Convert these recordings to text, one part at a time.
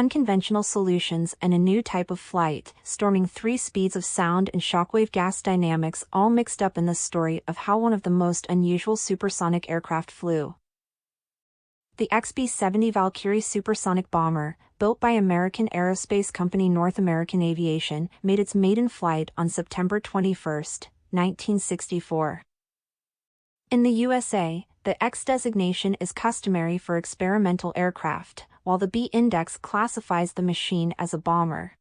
unconventional solutions and a new type of flight, storming 3 speeds of sound and shockwave gas dynamics all mixed up in the story of how one of the most unusual supersonic aircraft flew. The XB-70 Valkyrie supersonic bomber, built by American aerospace company North American Aviation, made its maiden flight on September 21, 1964. In the USA, the X designation is customary for experimental aircraft, while the B index classifies the machine as a bomber.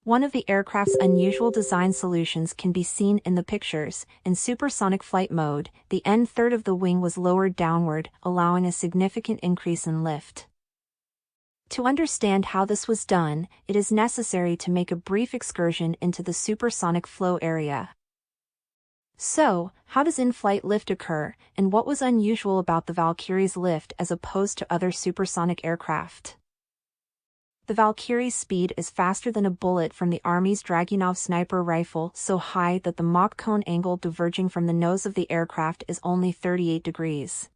One of the aircraft's unusual design solutions can be seen in the pictures. In supersonic flight mode, the end third of the wing was lowered downward, allowing a significant increase in lift. To understand how this was done, it is necessary to make a brief excursion into the supersonic flow area. So, how does in-flight lift occur, and what was unusual about the Valkyrie's lift as opposed to other supersonic aircraft? The Valkyrie's speed is faster than a bullet from the Army's Dragunov sniper rifle, so high that the Mach cone angle diverging from the nose of the aircraft is only 38 degrees.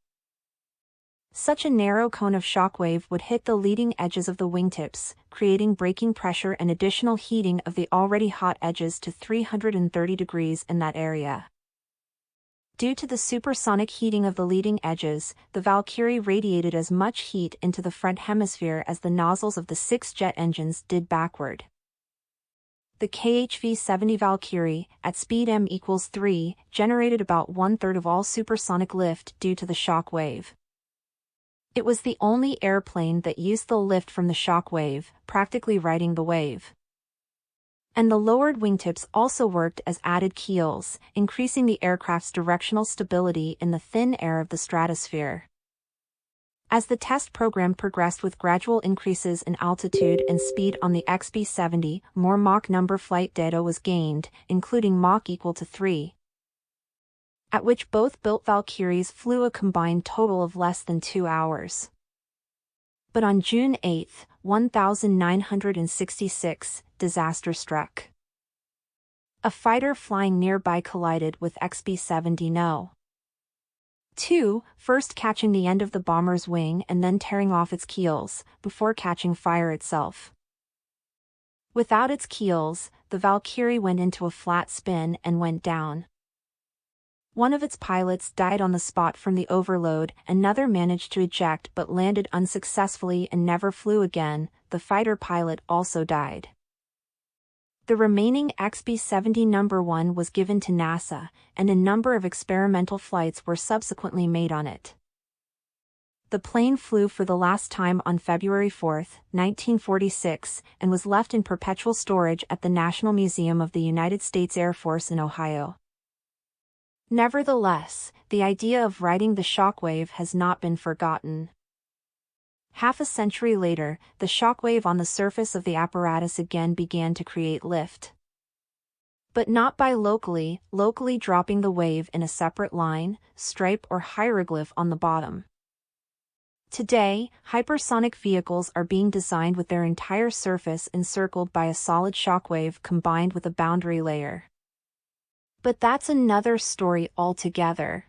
Such a narrow cone of shockwave would hit the leading edges of the wingtips, creating braking pressure and additional heating of the already hot edges to 330 degrees in that area. Due to the supersonic heating of the leading edges, the Valkyrie radiated as much heat into the front hemisphere as the nozzles of the 6 jet engines did backward. The XB-70 Valkyrie, at speed m equals 3, generated about 1/3 of all supersonic lift due to the shock wave. It was the only airplane that used the lift from the shock wave, practically riding the wave. And the lowered wingtips also worked as added keels, increasing the aircraft's directional stability in the thin air of the stratosphere. As the test program progressed with gradual increases in altitude and speed on the XB-70, more Mach number flight data was gained, including Mach equal to 3, at which both built Valkyries flew a combined total of less than 2 hours. But on June 8, 1966, disaster struck. A fighter flying nearby collided with XB-70 No. 2, first catching the end of the bomber's wing and then tearing off its keels, before catching fire itself. Without its keels, the Valkyrie went into a flat spin and went down. One of its pilots died on the spot from the overload, another managed to eject but landed unsuccessfully and never flew again. The fighter pilot also died. The remaining XB-70 No. 1 was given to NASA, and a number of experimental flights were subsequently made on it. The plane flew for the last time on February 4, 1946, and was left in perpetual storage at the National Museum of the United States Air Force in Ohio. Nevertheless, the idea of riding the shockwave has not been forgotten. Half a century later, the shockwave on the surface of the apparatus again began to create lift. But not by locally dropping the wave in a separate line, stripe or hieroglyph on the bottom. Today, hypersonic vehicles are being designed with their entire surface encircled by a solid shockwave combined with a boundary layer. But that's another story altogether.